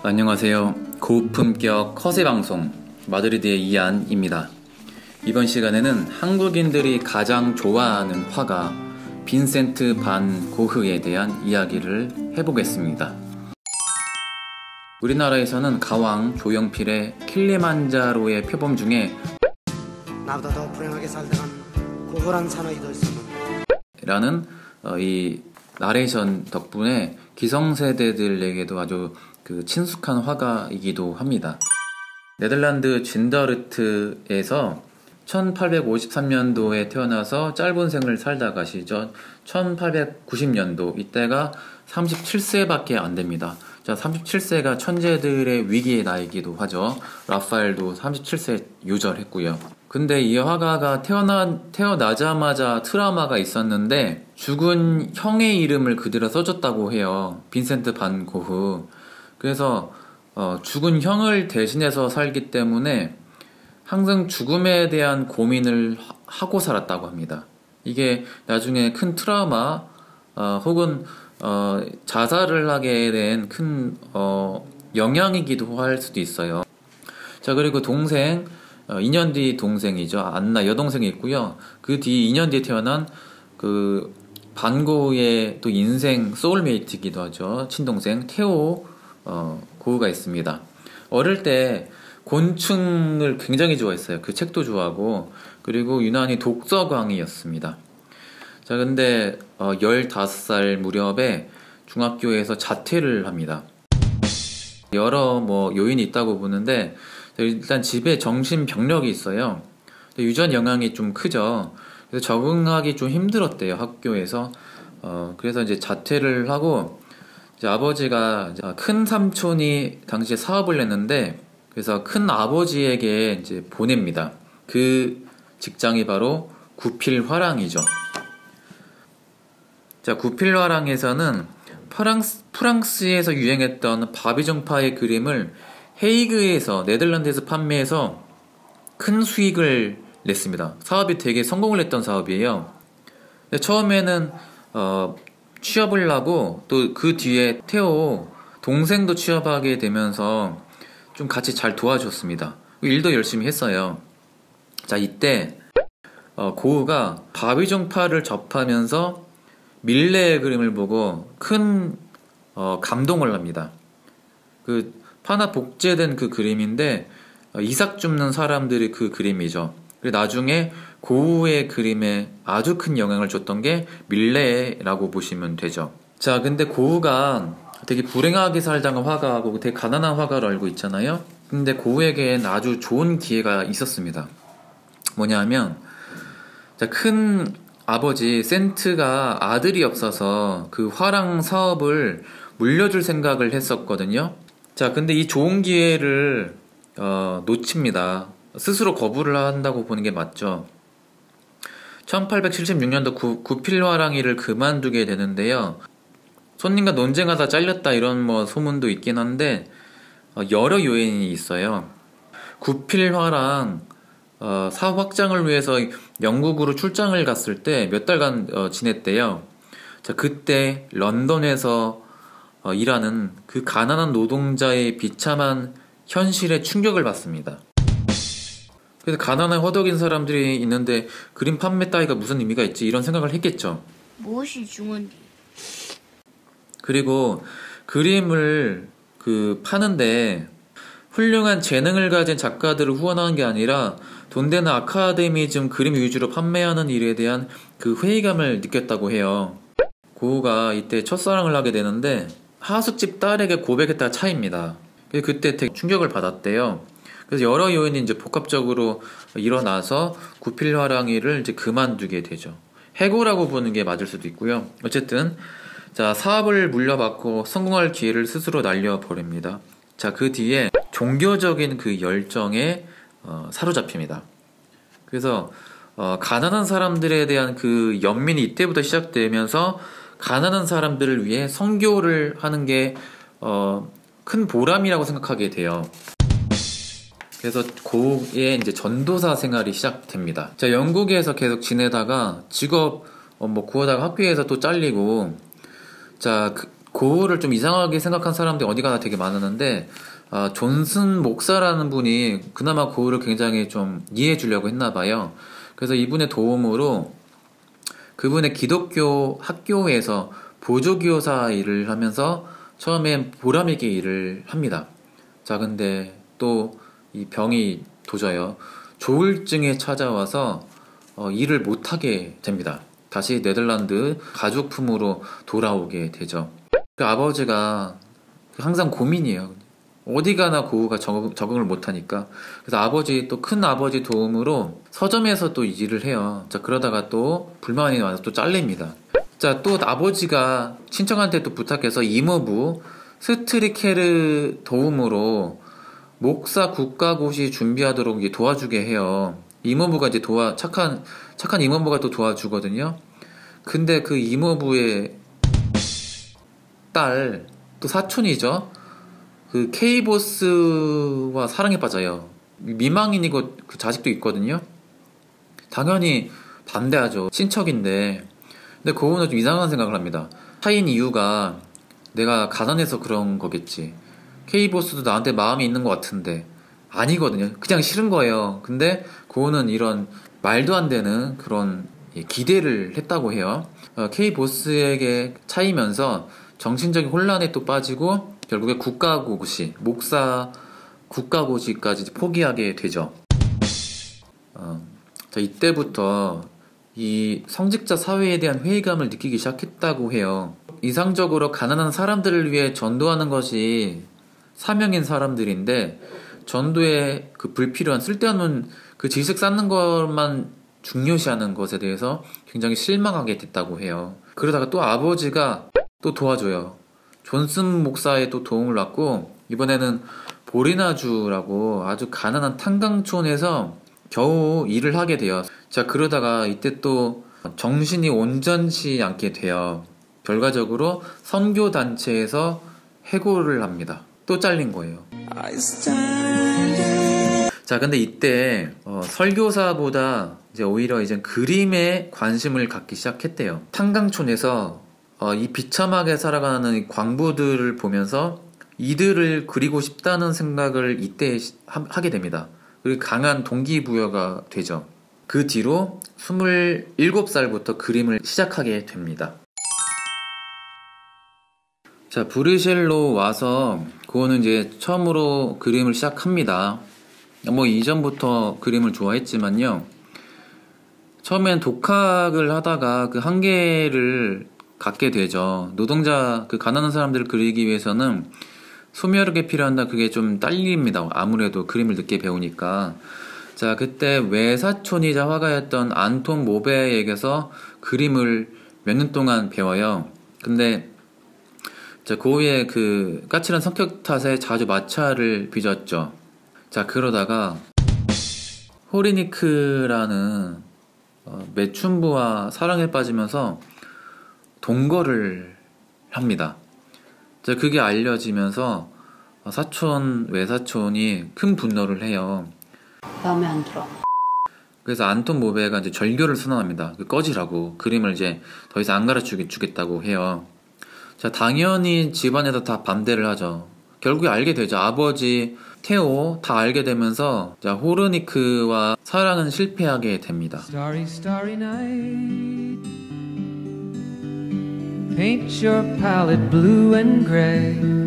안녕하세요. 고품격 커세 방송 마드리드의 이안입니다. 이번 시간에는 한국인들이 가장 좋아하는 화가 빈센트 반 고흐에 대한 이야기를 해보겠습니다. 우리나라에서는 가왕 조용필의 킬리만자로의 표범 중에 나보다 더 불행하게 살다간 고흐란 사나이도 있었는데 라는 이 나레이션 덕분에 기성세대들에게도 아주 친숙한 화가이기도 합니다. 네덜란드 진더르트에서 1853년도에 태어나서 짧은 생을 살다 가시죠. 1890년도 이때가 37세밖에 안 됩니다. 자, 37세가 천재들의 위기의 나이기도 하죠. 라파엘도 37세 유절했고요. 근데 이 화가가 태어나자마자 트라우마가 있었는데 죽은 형의 이름을 그대로 써줬다고 해요. 빈센트 반 고흐. 그래서 죽은 형을 대신해서 살기 때문에 항상 죽음에 대한 고민을 하고 살았다고 합니다. 이게 나중에 큰 트라우마 혹은 자살을 하게 된 큰 영향이기도 할 수도 있어요. 자, 그리고 동생 2년 뒤 동생이죠. 안나 여동생이 있고요. 그 뒤 2년 뒤에 태어난 그 반고흐의 또 인생 소울메이트이기도 하죠. 친동생 테오 고흐가 있습니다. 어릴 때 곤충을 굉장히 좋아했어요. 그 책도 좋아하고, 그리고 유난히 독서광이었습니다. 자, 근데 15살 무렵에 중학교에서 자퇴를 합니다. 여러 요인이 있다고 보는데, 일단 집에 정신병력이 있어요. 유전 영향이 좀 크죠. 그래서 적응하기 좀 힘들었대요, 학교에서. 그래서 이제 자퇴를 하고, 이제 아버지가 큰 삼촌이 당시에 사업을 했는데, 그래서 큰 아버지에게 이제 보냅니다. 그 직장이 바로 구필화랑이죠. 자, 구필화랑에서는 프랑스에서 유행했던 바비종파의 그림을 헤이그에서 네덜란드에서 판매해서 큰 수익을 냈습니다. 사업이 되게 성공을 했던 사업이에요. 근데 처음에는 취업을 하고 또 그 뒤에 테오 동생도 취업하게 되면서 좀 같이 잘 도와줬습니다. 일도 열심히 했어요. 자, 이때 고흐가 바비종파를 접하면서 밀레의 그림을 보고 큰 감동을 합니다. 그 파나 복제된 그 그림인데 이삭 줍는 사람들이 그 그림이죠. 그리고 나중에 고흐의 그림에 아주 큰 영향을 줬던 게 밀레라고 보시면 되죠. 자, 근데 고흐가 되게 불행하게 살다가 화가하고 되게 가난한 화가로 알고 있잖아요. 근데 고흐에겐 아주 좋은 기회가 있었습니다. 뭐냐면, 자, 큰 아버지 센트가 아들이 없어서 그 화랑 사업을 물려줄 생각을 했었거든요. 자, 근데 이 좋은 기회를 놓칩니다. 스스로 거부를 한다고 보는 게 맞죠. 1876년도 구필화랑이를 그만두게 되는데요. 손님과 논쟁하다 잘렸다 이런 소문도 있긴 한데 여러 요인이 있어요. 구필화랑 사업 확장을 위해서 영국으로 출장을 갔을 때 몇 달간 지냈대요. 자, 그때 런던에서 일하는 그 가난한 노동자의 비참한 현실에 충격을 받습니다. 그래서 가난한 허덕인 사람들이 있는데 그림 판매 따위가 무슨 의미가 있지, 이런 생각을 했겠죠. 무엇이 중요한지. 그리고 그림을 파는데 훌륭한 재능을 가진 작가들을 후원하는 게 아니라 돈 되는 아카데미즘 그림 위주로 판매하는 일에 대한 그 회의감을 느꼈다고 해요. 고흐가 이때 첫사랑을 하게 되는데 하숙집 딸에게 고백했다가 차입니다. 그때 되게 충격을 받았대요. 그래서 여러 요인이 이제 복합적으로 일어나서 구필화랑이를 이제 그만두게 되죠. 해고라고 보는 게 맞을 수도 있고요. 어쨌든 자, 사업을 물려받고 성공할 기회를 스스로 날려버립니다. 자, 그 뒤에 종교적인 그 열정에 사로잡힙니다. 그래서 가난한 사람들에 대한 그 연민이 이때부터 시작되면서 가난한 사람들을 위해 선교를 하는 게 큰 보람이라고 생각하게 돼요. 그래서 고흐의 이제 전도사 생활이 시작됩니다. 자, 영국에서 계속 지내다가 직업 구하다가 학교에서 또 잘리고, 자, 고흐를 좀 이상하게 생각한 사람들이 어디 가나 되게 많았는데 존슨 목사라는 분이 그나마 고흐를 굉장히 좀 이해해 주려고 했나 봐요. 그래서 이분의 도움으로 그분의 기독교 학교에서 보조교사 일을 하면서 처음엔 보람있게 일을 합니다. 자, 근데 또 이 병이 도져요. 조울증에 찾아와서 일을 못하게 됩니다. 다시 네덜란드 가족품으로 돌아오게 되죠. 그 아버지가 항상 고민이에요. 어디 가나 고흐가 적응을 못하니까. 그래서 아버지, 또 큰 아버지 도움으로 서점에서 또 일을 해요. 자, 그러다가 또 불만이 나서 또 잘립니다. 자, 또 아버지가 친척한테 또 부탁해서 이모부 스트리케르 도움으로 목사 국가고시 준비하도록 이제 도와주게 해요. 이모부가 이제 착한 이모부가 또 도와주거든요. 근데 그 이모부의 딸, 또 사촌이죠. 그 K보스와 사랑에 빠져요. 미망인이고 그 자식도 있거든요. 당연히 반대하죠. 친척인데. 근데 고흐는 좀 이상한 생각을 합니다. 차인 이유가 내가 가난해서 그런 거겠지. K보스도 나한테 마음이 있는 것 같은데 아니거든요. 그냥 싫은 거예요. 근데 고흐는 이런 말도 안 되는 그런 기대를 했다고 해요. K보스에게 차이면서 정신적인 혼란에 또 빠지고 결국에 국가고시, 목사 국가고시까지 포기하게 되죠. 자, 이때부터 이 성직자 사회에 대한 회의감을 느끼기 시작했다고 해요. 이상적으로 가난한 사람들을 위해 전도하는 것이 사명인 사람들인데 전도에 그 불필요한 쓸데없는 그 지식 쌓는 것만 중요시하는 것에 대해서 굉장히 실망하게 됐다고 해요. 그러다가 또 아버지가 또 도와줘요. 존슨 목사의 또 도움을 받고 이번에는 보리나주라고 아주 가난한 탄광촌에서 겨우 일을 하게 돼요. 자, 그러다가 이때 또 정신이 온전치 않게 돼요. 결과적으로 선교단체에서 해고를 합니다. 또 잘린 거예요. 자, 근데 이때 설교사보다 이제 오히려 이제 그림에 관심을 갖기 시작했대요. 탄광촌에서 이 비참하게 살아가는 이 광부들을 보면서 이들을 그리고 싶다는 생각을 이때 하게 됩니다. 그리고 강한 동기부여가 되죠. 그 뒤로 27살부터 그림을 시작하게 됩니다. 자, 브뤼셀로 와서 그거는 이제 처음으로 그림을 시작합니다. 뭐 이전부터 그림을 좋아했지만요. 처음엔 독학을 하다가 그 한계를 갖게 되죠. 노동자, 그 가난한 사람들을 그리기 위해서는 소멸하게 필요한다. 그게 좀 딸립니다. 아무래도 그림을 늦게 배우니까. 자, 그때 외사촌이자 화가였던 안톤 모베에게서 그림을 몇 년 동안 배워요. 근데 자, 고흐의 그 까칠한 성격 탓에 자주 마찰을 빚었죠. 자, 그러다가 호리니크라는 매춘부와 사랑에 빠지면서 동거를 합니다. 자, 그게 알려지면서 외사촌이 큰 분노를 해요. 마음에 안 들어. 그래서 안톤 모베가 이제 절교를 선언합니다. 꺼지라고. 그림을 이제 더 이상 안 가르치겠다고 해요. 자, 당연히 집안에서 다 반대를 하죠. 결국에 알게 되죠. 아버지, 테오 다 알게 되면서 자, 호르니크와 사랑은 실패하게 됩니다. Starry, starry night. Paint your palette blue and gray.